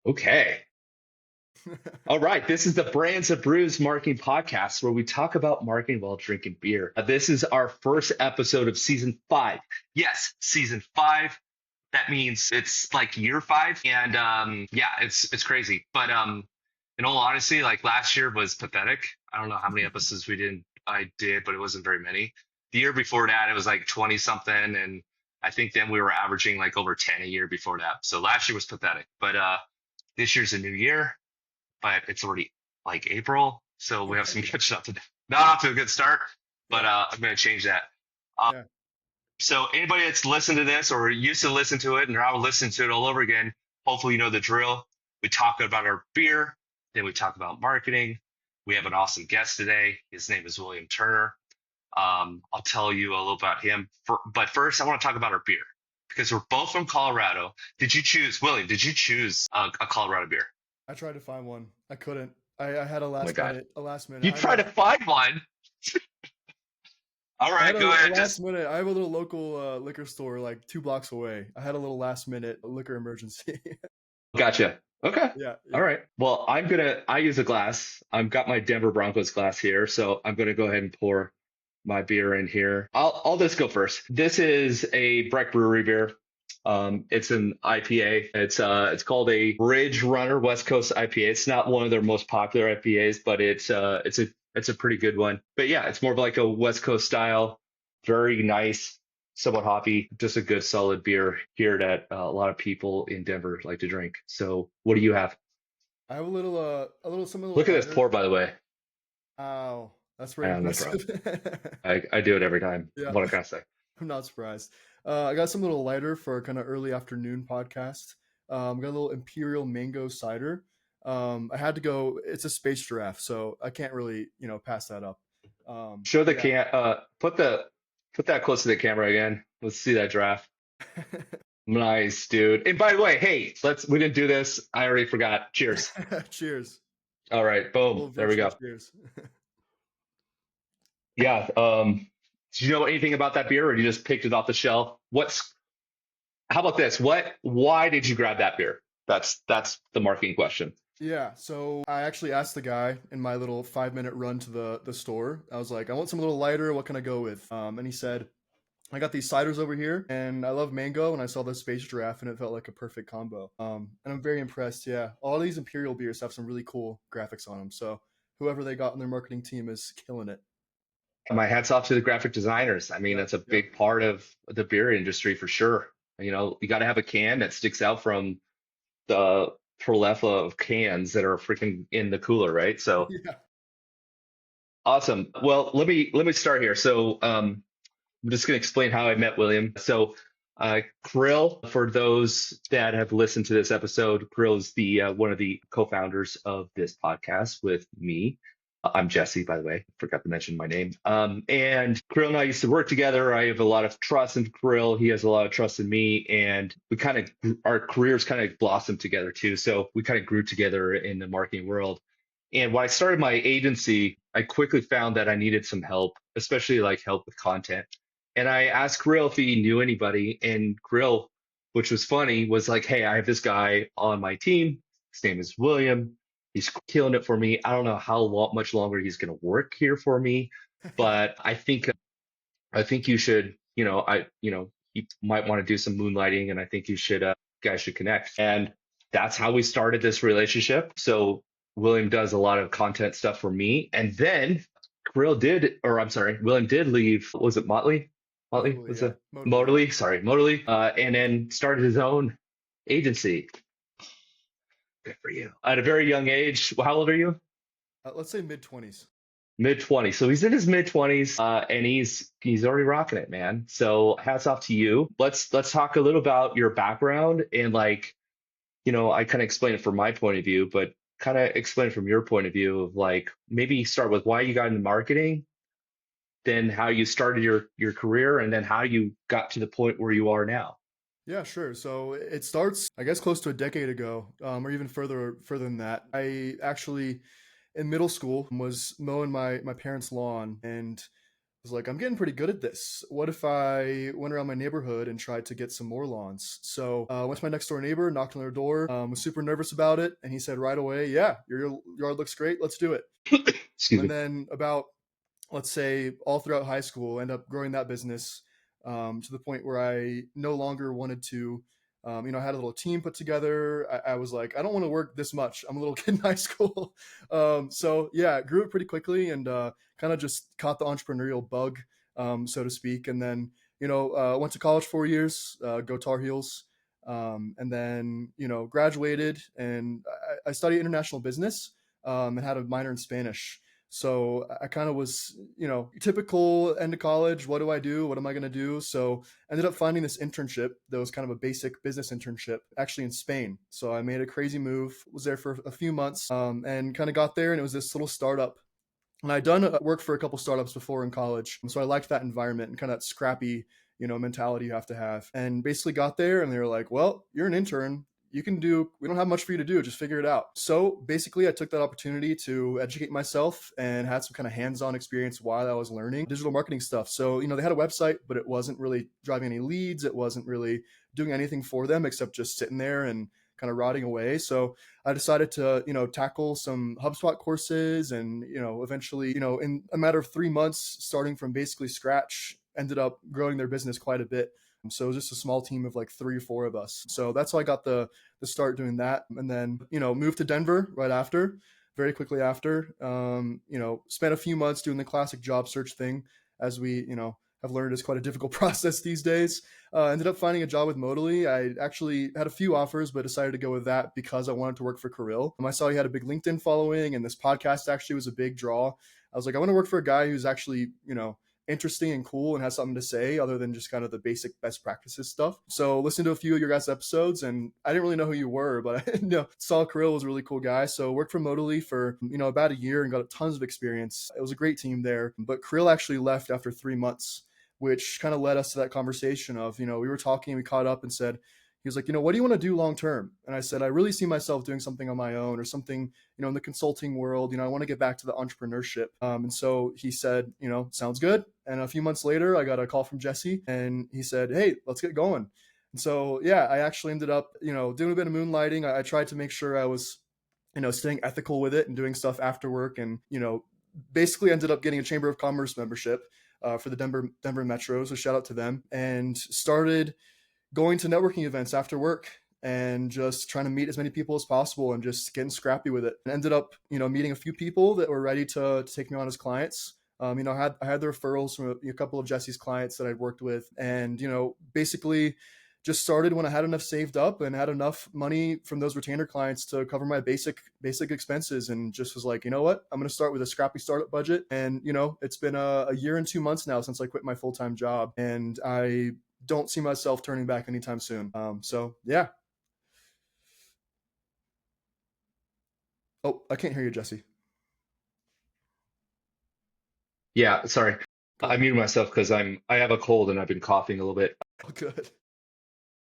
Okay. All right. This is the Brands of Brews Marketing Podcast where we talk about marketing while drinking beer. This is our first episode of season 5. Yes, season 5. That means it's like year 5. And yeah, it's crazy. But in all honesty, like last year was pathetic. I don't know how many episodes I did, but it wasn't very many. The year before that, it was like 20 something. And I think then we were averaging like over 10 a year before that. So last year was pathetic. But this year's a new year, but it's already like April, so we have some catching up to do. Not off to a good start, but Yeah, I'm going to change that. Uh, yeah. so anybody that's listened to this or used to listen to it and now listen to it all over again, hopefully you know the drill. We talk about our beer, then we talk about marketing. We have an awesome guest today. His name is William Turner. I'll tell you a little about him, but first I want to talk about our beer because we're both from Colorado. Did you choose, William? Did you choose a Colorado beer? I tried to find one. I couldn't. I had a Oh my last God. minute. A last minute. You try to find one. All I had right, go a ahead. last Just minute. I have a little local liquor store like 2 blocks away. I had a little last minute liquor emergency. gotcha. Okay. Yeah, All yeah, right. Well, I use a glass. I've got my Denver Broncos glass here, so I'm gonna go ahead and pour my beer in here. I'll just go first. This is a Breck Brewery beer. It's an IPA. It's called a Ridge Runner West Coast IPA. It's not one of their most popular IPAs, but it's a pretty good one. But yeah, it's more of like a West Coast style, very nice, somewhat hoppy, just a good solid beer here that a lot of people in Denver like to drink. So what do you have? I have something a little Look at this lighter. pour, by the way. Wow, that's very No problem. impressive. I do it every time. Yeah, What can I say? I'm not surprised. I got some little lighter for a kind of early afternoon podcast. Got a little Imperial Mango Cider. I had to go. It's a space giraffe, so I can't really, pass that up. Show the Yeah. can. Put that close to the camera again. Let's see that draft. Nice, dude. And by the way, hey, we didn't do this. I already forgot. Cheers. Cheers. All right, A boom. little There we virtual go. cheers. Yeah. Do you know anything about that beer, or you just picked it off the shelf? How about this? Why did you grab that beer? That's the marketing question. Yeah, so I actually asked the guy in my little 5 minute run to the store. I was like, I want some a little lighter. What can I go with? And he said, I got these ciders over here, and I love mango, and I saw the space giraffe, and it felt like a perfect combo. And I'm very impressed. Yeah, all these imperial beers have some really cool graphics on them. So whoever they got on their marketing team is killing it. My hats off to the graphic designers. I mean, Yeah, that's a yeah, big part of the beer industry for sure. You got to have a can that sticks out from the plethora of cans that are freaking in the cooler, right? So yeah. awesome. Well, let me start here. So I'm just going to explain how I met William. So Krill, for those that have listened to this episode, Krill is the one of the co-founders of this podcast with me. I'm Jesse, by the way. Forgot to mention my name. And Krill and I used to work together. I have a lot of trust in Krill. He has a lot of trust in me, and our careers kind of blossomed together too. So we kind of grew together in the marketing world. And when I started my agency, I quickly found that I needed some help, especially like help with content. And I asked Grill if he knew anybody, and Grill, which was funny, was like, "Hey, I have this guy on my team. His name is William. He's killing it for me. I don't know much longer he's going to work here for me, but I think you should, you might want to do some moonlighting, and I think you guys should connect." And that's how we started this relationship. So William does a lot of content stuff for me, and then William did leave. Was it Motley? Motley Modally, was yeah, it modally, yeah. Motley? Sorry, Motley. And then started his own agency. Good for you. At a very young age. Well, how old are you? Let's say mid 20s. Mid 20s. So he's in his mid 20s, and he's already rocking it, man. So hats off to you. Let's talk a little about your background and like, I kind of explain it from my point of view, but kind of explain it from your point of view of like maybe start with why you got into marketing, then how you started your career, and then how you got to the point where you are now. Yeah, sure. So it starts, I guess, close to a decade ago, or even further than that. I actually, in middle school, was mowing my parents' lawn, and was like, I'm getting pretty good at this. What if I went around my neighborhood and tried to get some more lawns? So went to my next door neighbor, knocked on their door, was super nervous about it. And he said right away, yeah, your yard looks great. Let's do it. Excuse And me. then about, let's say, all throughout high school, end up growing that business to the point where I no longer wanted to. I had a little team put together. I was like, I don't want to work this much. I'm a little kid in high school. So yeah, grew it pretty quickly and kind of just caught the entrepreneurial bug, so to speak. And then, went to college 4 years, go Tar Heels. And then, graduated and I studied international business and had a minor in Spanish. So I kind of was, typical end of college. What do I do? What am I going to do? So ended up finding this internship that was kind of a basic business internship actually in Spain. So I made a crazy move, was there for a few months and kind of got there. And it was this little startup. And I'd done work for a couple startups before in college. So I liked that environment and kind of that scrappy, mentality you have to have. And basically got there and they were like, well, you're an intern, we don't have much for you to do, just figure it out. So basically I took that opportunity to educate myself and had some kind of hands-on experience while I was learning digital marketing stuff. So they had a website, but it wasn't really driving any leads, it wasn't really doing anything for them except just sitting there and kind of rotting away. So I decided to tackle some HubSpot courses and eventually in a matter of 3 months, starting from basically scratch, ended up growing their business quite a bit. So it was just a small team of like 3 or 4 of us. So that's how I got the start doing that. And then, moved to Denver right after, very quickly after. Spent a few months doing the classic job search thing, as we, have learned is quite a difficult process these days. Ended up finding a job with Modally. I actually had a few offers, but decided to go with that because I wanted to work for Kirill. I saw he had a big LinkedIn following, and this podcast actually was a big draw. I was like, I want to work for a guy who's actually, interesting and cool and has something to say other than just kind of the basic best practices stuff. So listened to a few of your guys' episodes and I didn't really know who you were, but I saw Kirill was a really cool guy. So worked for Modally for, about a year and got tons of experience. It was a great team there, but Kirill actually left after 3 months, which kind of led us to that conversation of, we were talking, we caught up and said, he was like, what do you want to do long term? And I said, I really see myself doing something on my own or something, in the consulting world. I want to get back to the entrepreneurship. And so he said, sounds good. And a few months later, I got a call from Jesse and he said, hey, let's get going. And so, yeah, I actually ended up, doing a bit of moonlighting. I tried to make sure I was, staying ethical with it and doing stuff after work and, basically ended up getting a Chamber of Commerce membership for the Denver Metro. So shout out to them and started going to networking events after work and just trying to meet as many people as possible and just getting scrappy with it. And ended up, meeting a few people that were ready to take me on as clients. I had the referrals from a couple of Jesse's clients that I'd worked with and, basically just started when I had enough saved up and had enough money from those retainer clients to cover my basic expenses and just was like, you know what, I'm going to start with a scrappy startup budget. And, it's been a year and 2 months now since I quit my full-time job and I don't see myself turning back anytime soon. So yeah. Oh, I can't hear you, Jesse. Yeah, sorry. I Cool. muted myself because I have a cold and I've been coughing a little bit. Oh, good.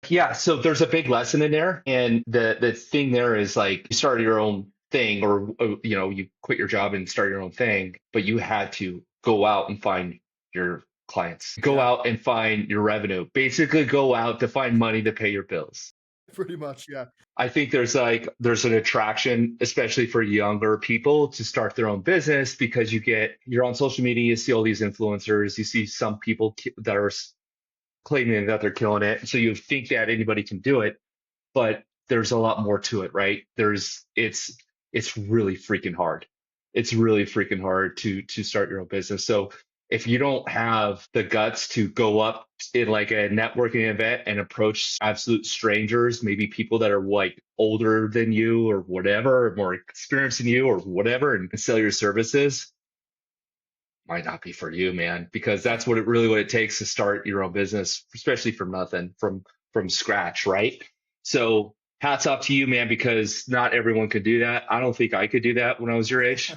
Yeah, so there's a big lesson in there, and the thing there is like you started your own thing, or you quit your job and start your own thing, but you had to go out and find your clients, go Yeah, out and find your revenue, basically go out to find money to pay your bills. pretty much. Yeah. I think there's an attraction, especially for younger people, to start their own business because you're on social media, you see all these influencers, you see some people that are claiming that they're killing it. So you think that anybody can do it, but there's a lot more to it, right? It's really freaking hard. It's really freaking hard to start your own business. So if you don't have the guts to go up in like a networking event and approach absolute strangers, maybe people that are like older than you or whatever, or more experienced than you or whatever, and sell your services, might not be for you, man, because that's what it takes to start your own business, especially from nothing, from scratch, right? So hats off to you, man, because not everyone could do that. I don't think I could do that when I was your age.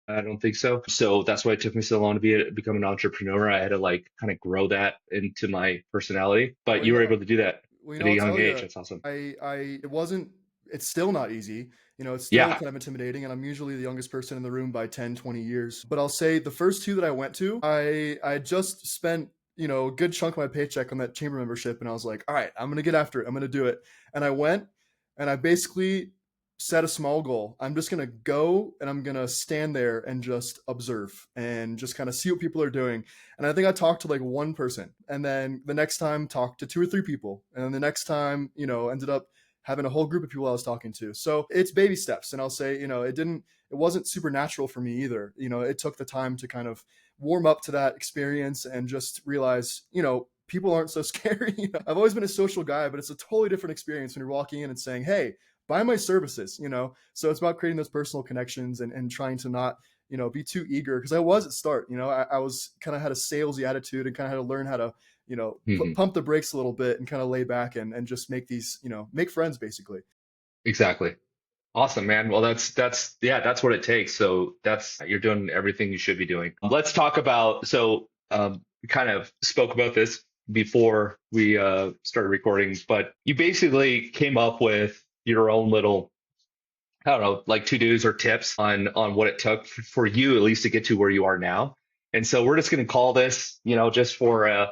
I don't think so. So that's why it took me so long to become an entrepreneur. I had to like kind of grow that into my personality, but Well, you were able to do that well, at a I'll young tell age. you, That's awesome. I it wasn't it's still not easy. It's still Yeah. kind of intimidating, and I'm usually the youngest person in the room by 10, 20 years. But I'll say the first two that I went to, I just spent, a good chunk of my paycheck on that chamber membership, and I was like, all right, I'm gonna get after it. I'm gonna do it. And I went, and I basically set a small goal. I'm just gonna go and I'm gonna stand there and just observe and just kind of see what people are doing. And I think I talked to like one person, and then the next time talked to two or three people, and then the next time, ended up having a whole group of people I was talking to. So it's baby steps. And I'll say, it wasn't supernatural for me either. It took the time to kind of warm up to that experience and just realize, people aren't so scary. I've always been a social guy, but it's a totally different experience when you're walking in and saying, hey, buy my services. So it's about creating those personal connections and trying to not, be too eager, because I was at start. I was kind of had a salesy attitude and kind of had to learn how to, Mhm. pump the brakes a little bit and kind of lay back and just make these, make friends basically. Exactly. Awesome, man. Well, yeah, that's what it takes. So that's you're doing everything you should be doing. Let's talk about we kind of spoke about this before we started recording, but you basically came up with your own little, I don't know, like to-dos or tips on what it took for you at least to get to where you are now. And so we're just going to call this, just for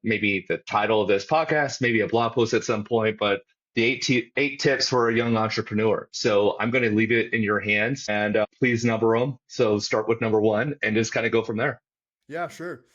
maybe the title of this podcast, maybe a blog post at some point, but the eight tips for a young entrepreneur. So I'm going to leave it in your hands, and please number them. So start with number one and just kind of go from there. Yeah, sure.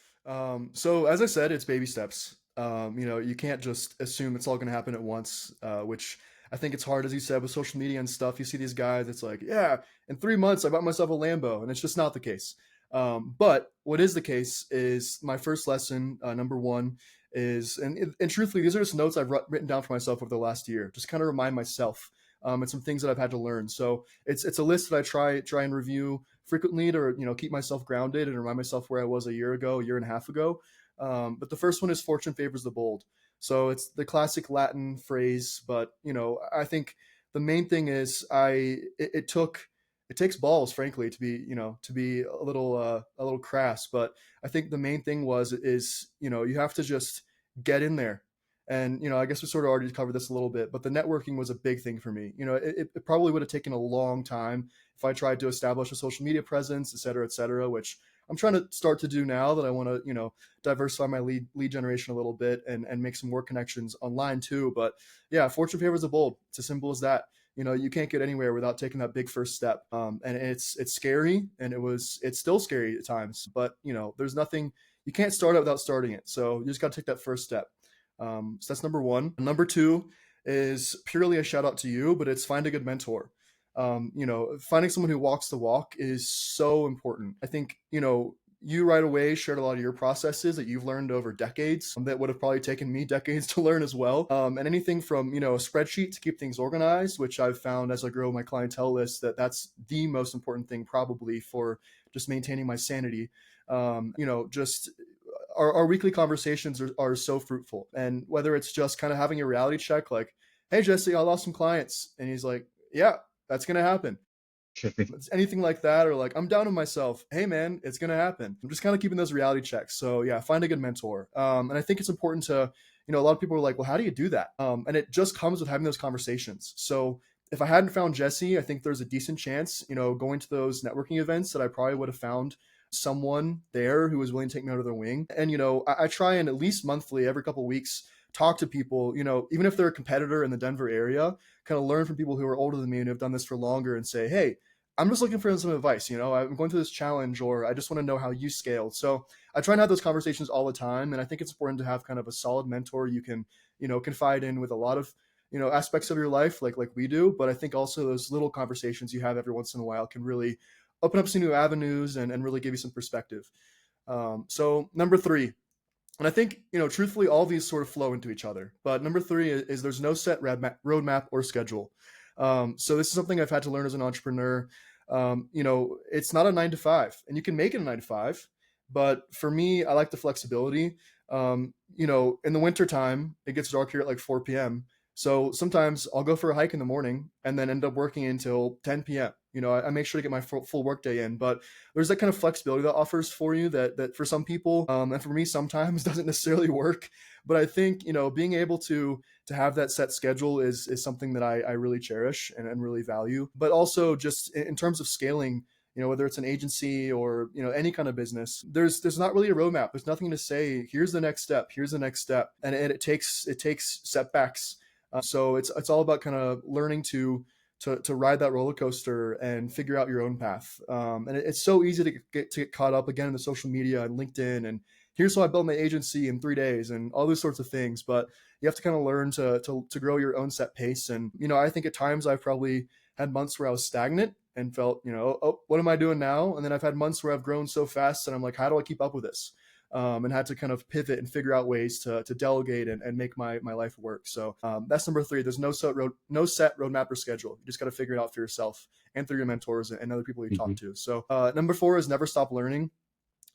So as I said, it's baby steps. You can't just assume it's all going to happen at once, which I think it's hard, as you said, with social media and stuff. You see these guys, it's like, yeah, in 3 months, I bought myself a Lambo, and it's just not the case. But what is the case is my first lesson, number one, is, and truthfully, these are just notes I've written down for myself over the last year, just kind of remind myself, and some things that I've had to learn. So it's a list that I try and review frequently to keep myself grounded and remind myself where I was a year ago, a year and a half ago. But the first one is fortune favors the bold. So it's the classic Latin phrase, but I think the main thing is it takes balls, frankly, to be a little crass. But I think the main thing is you have to just get in there. And I guess we sort of already covered this a little bit, but the networking was a big thing for me. It probably would have taken a long time if I tried to establish a social media presence, et cetera, which I'm trying to start to do now that I want to, diversify my lead generation a little bit and make some more connections online too. But yeah, fortune favors the bold. It's as simple as that. You can't get anywhere without taking that big first step. And it's scary, and it's still scary at times, but there's nothing, you can't start out without starting it. So you just got to take that first step. So that's number one. Number two is purely a shout out to you, but it's find a good mentor. Finding someone who walks the walk is so important. I think, you right away shared a lot of your processes that you've learned over decades that would have probably taken me decades to learn as well. And anything from, a spreadsheet to keep things organized, which I've found as I grow my clientele list, that's the most important thing probably for just maintaining my sanity. Just our weekly conversations are so fruitful. And whether it's just kind of having a reality check, like, hey, Jesse, I lost some clients. And he's like, yeah, that's going to happen. It's anything like that, or like, I'm down on myself. Hey, man, it's going to happen. I'm just kind of keeping those reality checks. So yeah, find a good mentor. And I think it's important to, a lot of people are like, well, how do you do that? And it just comes with having those conversations. So if I hadn't found Jesse, I think there's a decent chance, going to those networking events, that I probably would have found someone there who was willing to take me under their wing. And, I try and at least monthly, every couple of weeks, talk to people, even if they're a competitor in the Denver area, kind of learn from people who are older than me and have done this for longer and say, hey, I'm just looking for some advice. I'm going through this challenge, or I just want to know how you scaled. So I try and have those conversations all the time. And I think it's important to have kind of a solid mentor you can, confide in with a lot of, aspects of your life, like we do. But I think also those little conversations you have every once in a while can really open up some new avenues and really give you some perspective. So number three, and I think, truthfully, all these sort of flow into each other. But number three is there's no set roadmap or schedule. So this is something I've had to learn as an entrepreneur. It's not a 9 to 5, and you can make it a 9 to 5. But for me, I like the flexibility. In the winter time, it gets dark here at like 4 p.m. So sometimes I'll go for a hike in the morning and then end up working until 10 p.m. I make sure to get my full work day in, but there's that kind of flexibility that offers for you that for some people, and for me sometimes doesn't necessarily work. But I think, being able to have that set schedule is something that I really cherish and really value. But also just in terms of scaling, whether it's an agency or any kind of business, there's not really a roadmap. There's nothing to say, here's the next step, here's the next step, and it takes setbacks. So it's all about kind of learning to ride that roller coaster and figure out your own path. And it's so easy to get caught up again in the social media and LinkedIn and here's how I built my agency in 3 days and all those sorts of things. But you have to kind of learn to grow your own set pace. And I think at times I've probably had months where I was stagnant and felt, oh, what am I doing now? And then I've had months where I've grown so fast and I'm like, how do I keep up with this? And had to kind of pivot and figure out ways to delegate and make my life work. So that's number three. There's no set roadmap or schedule. You just got to figure it out for yourself and through your mentors and other people you talk Mhm. to. So number four is never stop learning.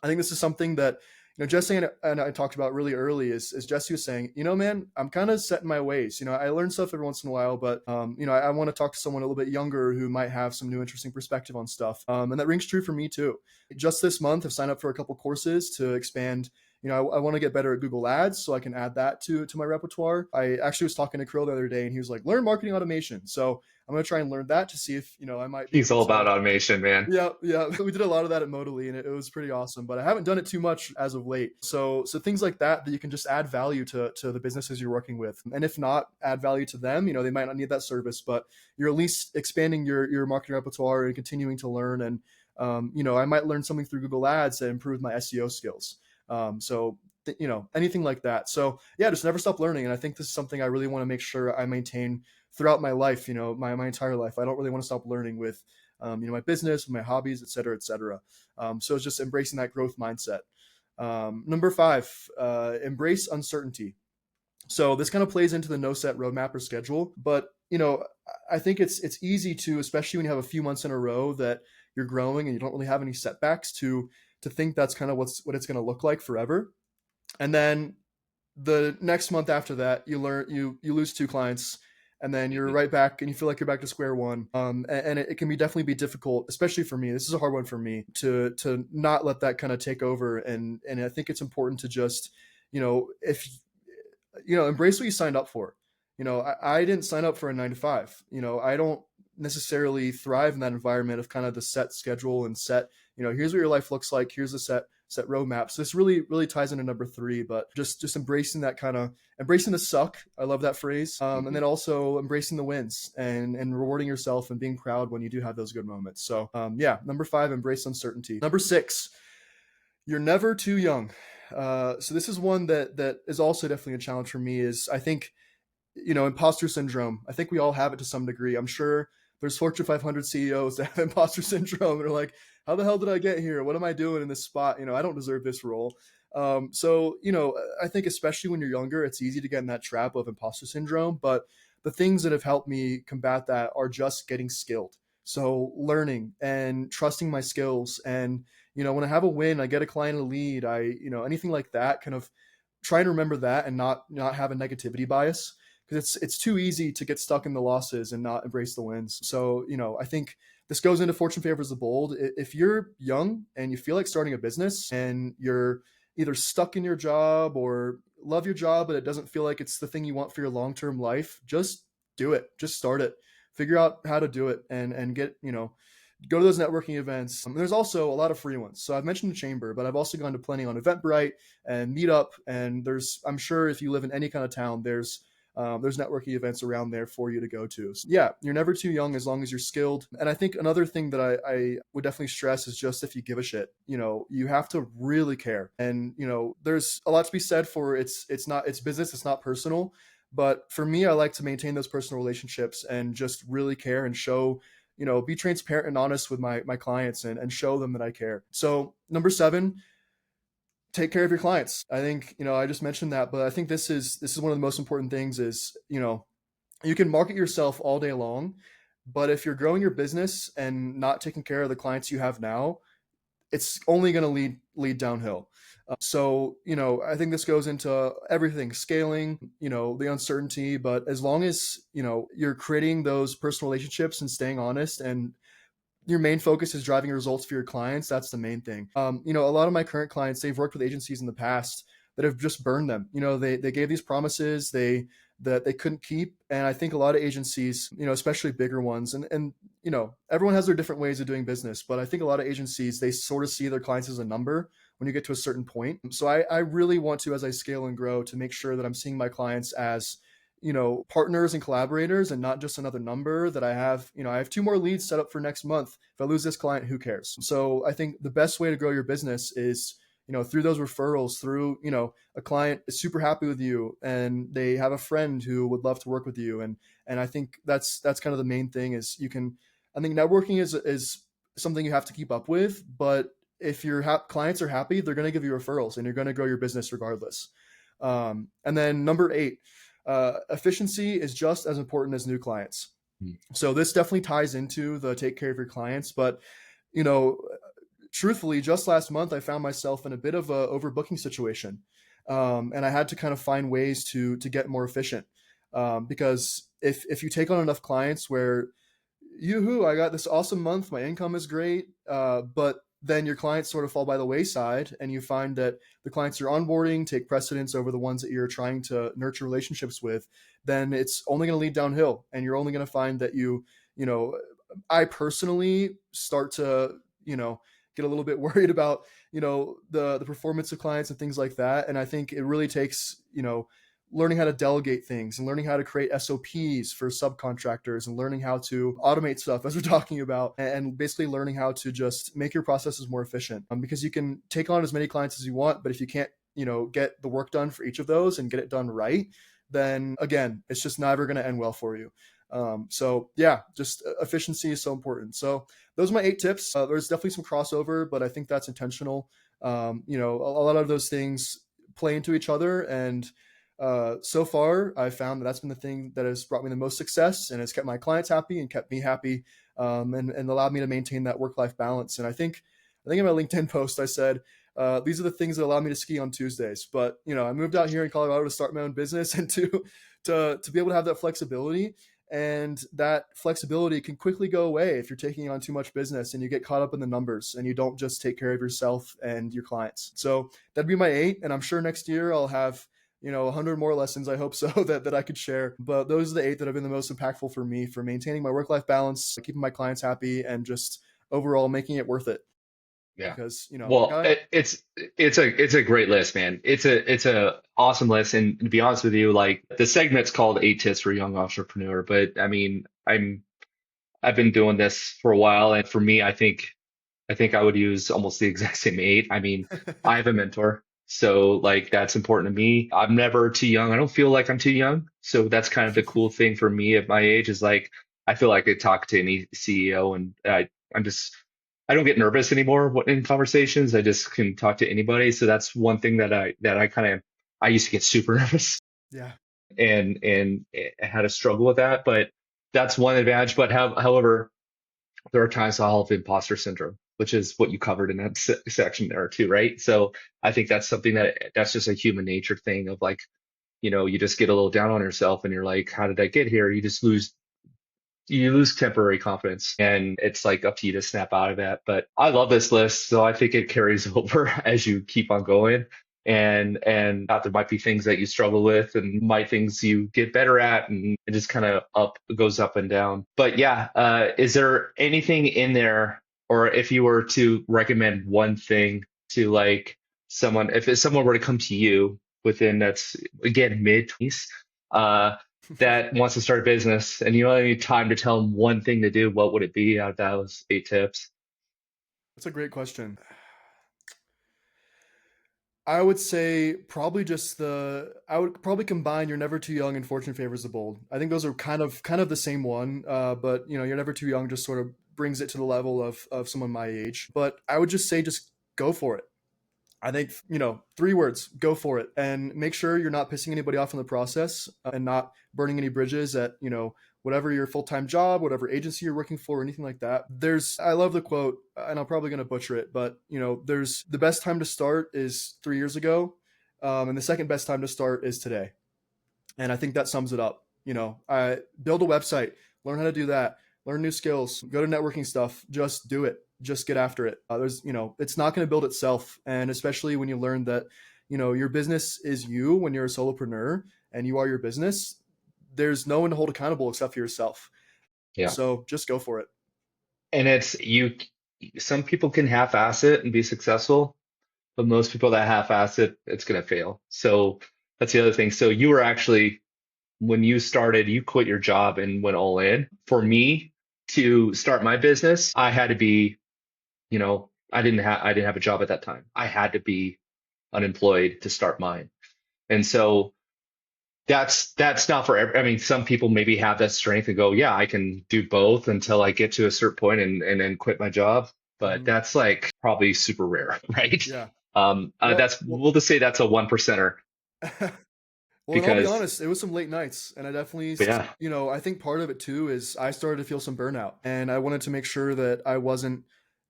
I think this is something that Jesse and I talked about really early. Is Jesse was saying, man, I'm kind of set in my ways. I learn stuff every once in a while, but I want to talk to someone a little bit younger who might have some new interesting perspective on stuff. And that rings true for me too. Just this month, I've signed up for a couple courses to expand. I want to get better at Google Ads so I can add that to my repertoire. I actually was talking to Krill the other day, and he was like, "Learn marketing automation." So I'm going to try and learn that to see if I might be He's able all to. about automation, man. Yeah, yeah. We did a lot of that at Modally, and it was pretty awesome. But I haven't done it too much as of late. So things like that you can just add value to the businesses you're working with, and if not, add value to them. They might not need that service, but you're at least expanding your marketing repertoire and continuing to learn. And I might learn something through Google Ads that improves my SEO skills. Anything like that. So yeah, just never stop learning. And I think this is something I really want to make sure I maintain throughout my life. My entire life. I don't really want to stop learning with my business, my hobbies, et cetera, et cetera. So it's just embracing that growth mindset. Number five, embrace uncertainty. So this kind of plays into the no set roadmap or schedule, but I think it's easy to, especially when you have a few months in a row that you're growing and you don't really have any setbacks, to think that's kind of what it's going to look like forever. And then the next month after that, you lose two clients, and then you're Mhm. right back, and you feel like you're back to square one. And it can definitely be difficult, especially for me. This is a hard one for me to not let that kind of take over. And I think it's important to just, if embrace what you signed up for. I didn't sign up for a 9 to 5. I don't necessarily thrive in that environment of kind of the set schedule and set, here's what your life looks like. Here's the set roadmap. So this really, really ties into number three, but just embracing that kind of embracing the suck. I love that phrase. And Mhm. then also embracing the wins and rewarding yourself and being proud when you do have those good moments. So yeah, number five, embrace uncertainty. Number six, you're never too young. So this is one that is also definitely a challenge for me. Is I think imposter syndrome. I think we all have it to some degree. I'm sure there's Fortune 500 CEOs that have imposter syndrome and are like, how the hell did I get here? What am I doing in this spot? I don't deserve this role. I think especially when you're younger, it's easy to get in that trap of imposter syndrome. But the things that have helped me combat that are just getting skilled. So learning and trusting my skills. And, when I have a win, I get a client a lead, anything like that, kind of try to remember that and not have a negativity bias, because it's too easy to get stuck in the losses and not embrace the wins. So, I think this goes into Fortune favors the bold. If you're young and you feel like starting a business and you're either stuck in your job or love your job, but it doesn't feel like it's the thing you want for your long-term life, just do it. Just start it. Figure out how to do it and get, go to those networking events. There's also a lot of free ones. So I've mentioned the chamber, but I've also gone to plenty on Eventbrite and Meetup. And I'm sure if you live in any kind of town, there's networking events around there for you to go to. So yeah, you're never too young as long as you're skilled. And I think another thing that I would definitely stress is just if you give a shit, you have to really care. And there's a lot to be said for it's business, it's not personal. But for me, I like to maintain those personal relationships and just really care and show, be transparent and honest with my clients and show them that I care. So number seven, take care of your clients. I think, I just mentioned that, but I think this is one of the most important things is, you can market yourself all day long, but if you're growing your business and not taking care of the clients you have now, it's only going to lead downhill. So, I think this goes into everything, scaling, the uncertainty, but as long as, you're creating those personal relationships and staying honest, and your main focus is driving results for your clients, that's the main thing. A lot of my current clients, they've worked with agencies in the past that have just burned them. They gave these promises that they couldn't keep. And I think a lot of agencies, especially bigger ones, and everyone has their different ways of doing business, but I think a lot of agencies, they sort of see their clients as a number when you get to a certain point. So I really want to, as I scale and grow, to make sure that I'm seeing my clients as, partners and collaborators, and not just another number that I have 2 more leads set up for next month. If I lose this client, who cares? So I think the best way to grow your business is, through those referrals, through, a client is super happy with you and they have a friend who would love to work with you. And I think that's kind of the main thing is I think networking is something you have to keep up with, but if your clients are happy, they're going to give you referrals and you're going to grow your business regardless. And then number 8, efficiency is just as important as new clients. So this definitely ties into the take care of your clients, but you know, truthfully, just last month I found myself in a bit of a overbooking situation, and I had to kind of find ways to get more efficient. Because if you take on enough clients where yoo-hoo, I got this awesome month, my income is great, but then your clients sort of fall by the wayside, and you find that the clients you're onboarding take precedence over the ones that you're trying to nurture relationships with, then it's only going to lead downhill, and you're only going to find that you know, I personally start to, get a little bit worried about, the performance of clients and things like that. And I think it really takes, learning how to delegate things and learning how to create SOPs for subcontractors and learning how to automate stuff as we're talking about, and basically learning how to just make your processes more efficient. Because you can take on as many clients as you want, but if you can't, get the work done for each of those and get it done right, then again, it's just never going to end well for you. So yeah, just efficiency is so important. So those are my 8 tips. There's definitely some crossover, but I think that's intentional. A lot of those things play into each other, and so far, I've found that that's been the thing that has brought me the most success and has kept my clients happy and kept me happy, and allowed me to maintain that work-life balance. And I think in my LinkedIn post, I said, these are the things that allow me to ski on Tuesdays. But, I moved out here in Colorado to start my own business and to be able to have that flexibility. And that flexibility can quickly go away if you're taking on too much business and you get caught up in the numbers and you don't just take care of yourself and your clients. So that'd be my 8. And I'm sure next year I'll have 100 more lessons, I hope so, that I could share. But those are the 8 that have been the most impactful for me for maintaining my work-life balance, keeping my clients happy, and just overall making it worth it. Yeah. Because, I Well, gotta, it's a great list, man. It's a awesome list. And to be honest with you, like the segment's called 8 Tips for Young Entrepreneur, but I mean, I've been doing this for a while, and for me, I think I would use almost the exact same 8. I mean, I have a mentor, so like that's important to me. I'm never too young. I don't feel like I'm too young, so that's kind of the cool thing for me at my age is like I feel like I could talk to any CEO, and I'm just I don't get nervous anymore in conversations. I just can talk to anybody. So that's one thing that I kind of I used to get super nervous yeah, and had to struggle with that, but that's one advantage. But however, there are times I'll have imposter syndrome, which is what you covered in that section there too, right? So I think that's something that's just a human nature thing of like, you just get a little down on yourself and you're like, how did I get here? You lose temporary confidence, and it's like up to you to snap out of that. But I love this list, so I think it carries over as you keep on going. And there might be things that you struggle with, and might things you get better at, and it just kind of goes up and down. But yeah, is there anything in there, or if you were to recommend one thing to like someone, if someone were to come to you within that's again mid 20s, that wants to start a business and you only need time to tell them one thing to do, what would it be out of those 8 tips? that's a great question. I would say probably I would probably combine "You're never too young" and "Fortune favors the bold." I think those are kind of the same one, but "You're never too young" just sort of brings it to the level of someone my age. But I would just say just go for it. I think, 3 words, go for it, and make sure you're not pissing anybody off in the process, and not burning any bridges at, whatever your full-time job, whatever agency you're working for, or anything like that. I love the quote, and I'm probably going to butcher it, but there's the best time to start is 3 years ago, and the second best time to start is today. And I think that sums it up. Build a website, learn how to do that, learn new skills, go to networking stuff, just do it, just get after it. It's not going to build itself. And especially when you learn that, your business is you when you're a solopreneur and you are your business, there's no one to hold accountable except for yourself. Yeah. So just go for it. And some people can half-ass it and be successful, but most people that half-ass it, it's going to fail. So that's the other thing. So you were actually, when you started, you quit your job and went all in. For me to start my business, I had to be, I didn't have a job at that time. I had to be unemployed to start mine. And so that's not for I mean, some people maybe have that strength and go, yeah, I can do both until I get to a certain point and then quit my job. But Mhm. that's like probably super rare, right? Yeah. That's Well, we'll just say that's a one percenter well, and I'll be because honest, it was some late nights, and I definitely, yeah, I think part of it too is I started to feel some burnout, and I wanted to make sure that I wasn't,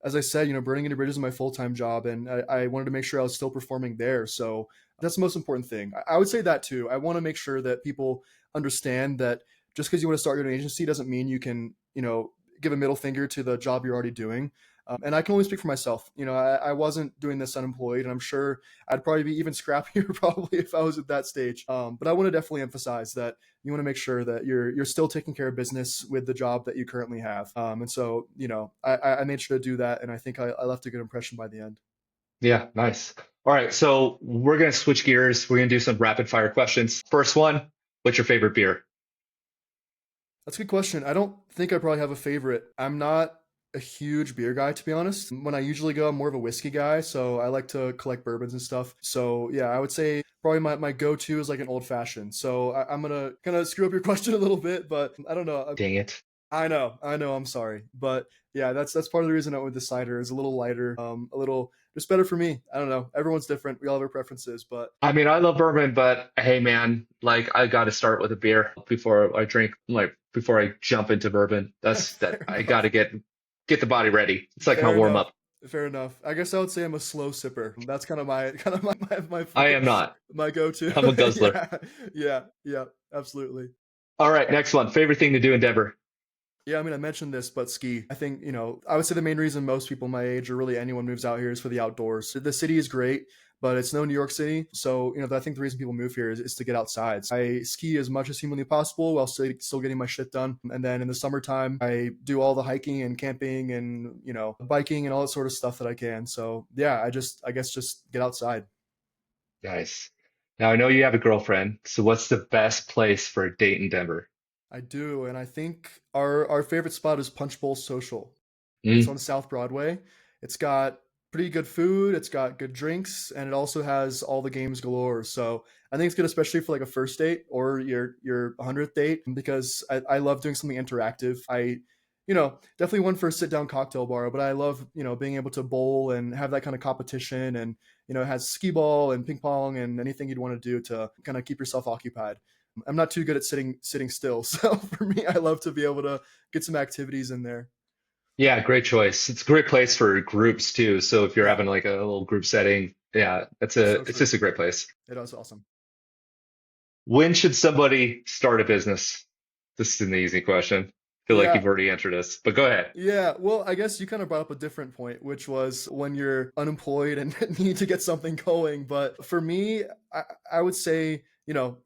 as I said, burning any bridges in my full time job, and I wanted to make sure I was still performing there. So that's the most important thing. I would say that too. I want to make sure that people understand that just because you want to start your own agency doesn't mean you can, give a middle finger to the job you're already doing. And I can only speak for myself. I wasn't doing this unemployed, and I'm sure I'd probably be even scrappier probably if I was at that stage. But I want to definitely emphasize that you want to make sure that you're still taking care of business with the job that you currently have. And so I made sure to do that, and I think I left a good impression by the end. yeah, nice. All right, so we're gonna switch gears. We're gonna do some rapid fire questions. First one, what's your favorite beer? That's a good question. I don't think I probably have a favorite. I'm not a huge beer guy, to be honest. When I usually go, I'm more of a whiskey guy, so I like to collect bourbons and stuff. So yeah, I would say probably my go-to is like an old fashioned. So I'm gonna kind of screw up your question a little bit, but I don't know. Dang it. I know. I'm sorry, but yeah, that's part of the reason I went with the cider. Is a little lighter, a little just better for me. I don't know. Everyone's different. We all have our preferences, but I mean, I love bourbon, but hey, man, like I got to start with a beer before I drink, like before I jump into bourbon. That's that fair I got to enough. get the body ready. It's like my Fair warm enough. up. Fair enough. I guess I would say I'm a slow sipper. That's kind of my I am not. my go-to. I'm a guzzler. Yeah. Yeah. Yeah. Absolutely. All right, next one. Favorite thing to do in Denver? Yeah, I mean, I mentioned this, but ski. I think, I would say the main reason most people my age or really anyone moves out here is for the outdoors. The city is great, but it's no New York City. So, I think the reason people move here is to get outside. I ski as much as humanly possible while still getting my shit done. And then in the summertime, I do all the hiking and camping and, biking and all that sort of stuff that I can. So, yeah, I guess just get outside. Nice. Now I know you have a girlfriend, so what's the best place for a date in Denver? I do, and I think our favorite spot is Punch Bowl Social. It's Mm, on South Broadway. It's got pretty good food, it's got good drinks, and it also has all the games galore. So I think it's good, especially for like a first date or your 100th date, because I love doing something interactive. Definitely one for a sit down cocktail bar, but I love being able to bowl and have that kind of competition, and it has skee ball and ping pong and anything you'd want to do to kind of keep yourself occupied. I'm not too good at sitting still, so for me, I love to be able to get some activities in there. yeah, great choice. It's a great place for groups too. So if you're Yeah, having like a little group setting, yeah, so it's true. just a great place. It was awesome. When should somebody start a business? This is an easy question. I feel like Yeah, you've already answered this, but go ahead. yeah. Well, I guess you kind of brought up a different point, which was when you're unemployed and need to get something going. But for me, I would say,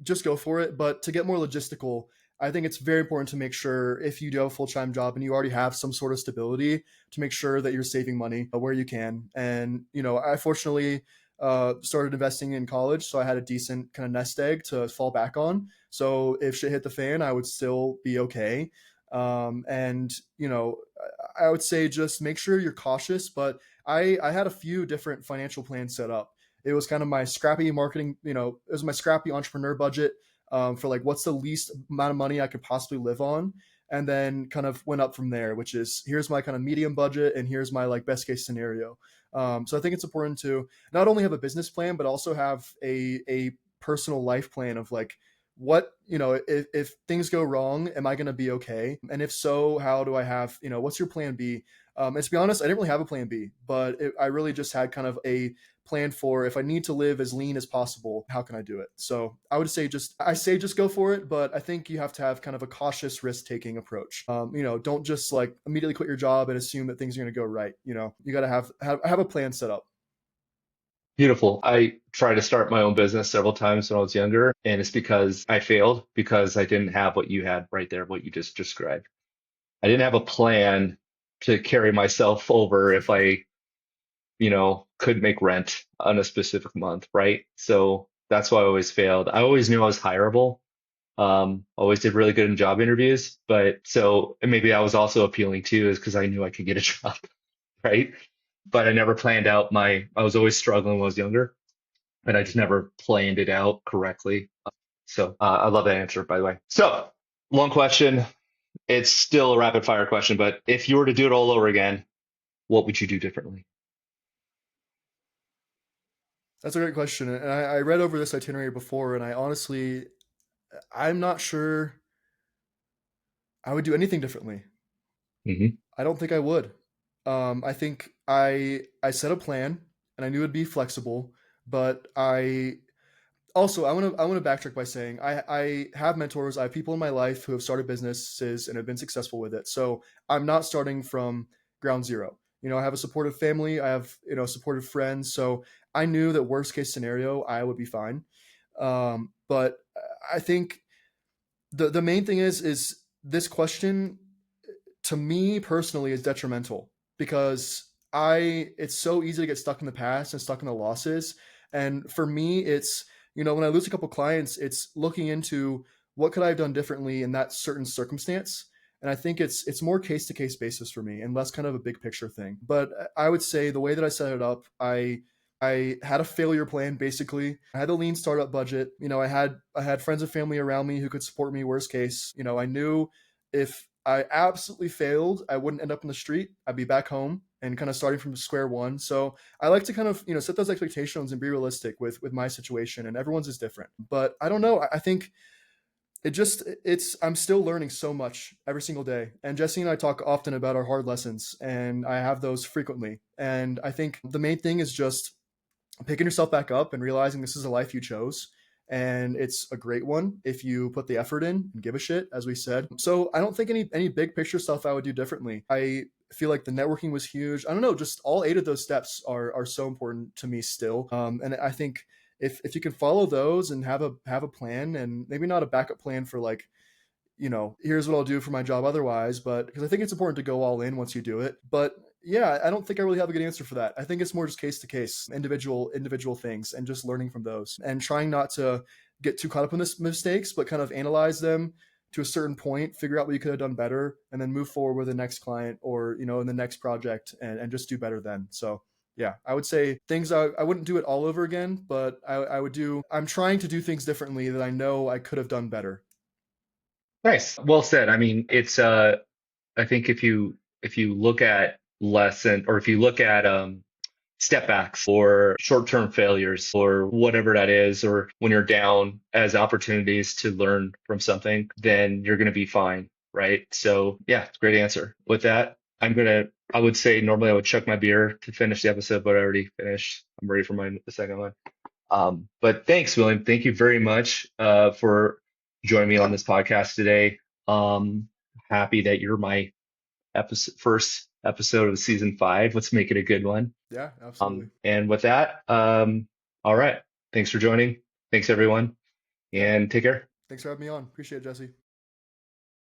just go for it. But to get more logistical, I think it's very important to make sure if you do have a full-time job and you already have some sort of stability, to make sure that you're saving money where you can. And, I fortunately started investing in college, so I had a decent kind of nest egg to fall back on. So if shit hit the fan, I would still be okay. And I would say just make sure you're cautious. But I had a few different financial plans set up. It was kind of my scrappy marketing, it was my scrappy entrepreneur budget, for like what's the least amount of money I could possibly live on, and then kind of went up from there, which is here's my kind of medium budget and here's my like best case scenario. So I think it's important to not only have a business plan but also have a personal life plan of like what, if things go wrong, am I going to be okay? And if so, how do I have, what's your plan B? And to be honest, I didn't really have a plan B, but I really just had kind of a plan for if I need to live as lean as possible, how can I do it? So I say just go for it, but I think you have to have kind of a cautious risk taking approach. Don't just like immediately quit your job and assume that things are going to go right. You got to have a plan set up. Beautiful. I tried to start my own business several times when I was younger, and it's because I failed because I didn't have what you had right there, what you just described. I didn't have a plan to carry myself over if I, could make rent on a specific month, right? So that's why I always failed. I always knew I was hireable. Always did really good in job interviews, but so and maybe that was also appealing too, is because I knew I could get a job, right? But I never planned out I was always struggling when I was younger, and I just never planned it out correctly. So I love that answer, by the way. So long question. It's still a rapid fire question, but if you were to do it all over again, what would you do differently? That's a great question. And I read over this itinerary before, and I'm not sure I would do anything differently. Hmm. I don't think I would. I think I set a plan, and I knew it'd be flexible, but I want to backtrack by saying I have mentors. I have people in my life who have started businesses and have been successful with it. So I'm not starting from ground zero. I have a supportive family. I have supportive friends. So I knew that worst case scenario I would be fine. But I think the main thing is this question to me personally is detrimental because I it's so easy to get stuck in the past and stuck in the losses. And for me, it's when I lose a couple clients, it's looking into what could I have done differently in that certain circumstance. And I think it's more case to case basis for me and less kind of a big picture thing. But I would say the way that I set it up, I had a failure plan basically. I had a lean startup budget. I had friends and family around me who could support me worst case. I knew if I absolutely failed, I wouldn't end up in the street. I'd be back home and kind of starting from square one. So I like to kind of, set those expectations and be realistic with my situation, and everyone's is different. But I don't know. I think I'm still learning so much every single day. And Jesse and I talk often about our hard lessons, and I have those frequently. And I think the main thing is just picking yourself back up and realizing this is a life you chose, and it's a great one if you put the effort in and give a shit, as we said. So I don't think any big picture stuff I would do differently. I feel like the networking was huge. I don't know, just all 8 of those steps are so important to me still. And I think if you can follow those and have a plan, and maybe not a backup plan for like, here's what I'll do for my job otherwise, but because I think it's important to go all in once you do it. But yeah, I don't think I really have a good answer for that. I think it's more just case to case, individual things, and just learning from those and trying not to get too caught up in this mistakes, but kind of analyze them to a certain point, figure out what you could have done better, and then move forward with the next client or, in the next project, and just do better then. So yeah, I would say things I wouldn't do it all over again, but I'm trying to do things differently that I know I could have done better. Nice. Well said. I mean, it's I think if you look at lesson or if you look at step backs or short-term failures or whatever that is, or when you're down as opportunities to learn from something, then you're going to be fine, right? So yeah, it's a great answer. With that, I would say normally I would chuck my beer to finish the episode, but I already finished. I'm ready for the second one. But thanks, William. Thank you very much for joining me on this podcast today. Happy that you're my first episode of season 5. Let's make it a good one. Yeah, absolutely. And with that, all right. Thanks for joining. Thanks, everyone, Yeah. and take care. Thanks for having me on. Appreciate it, Jesse.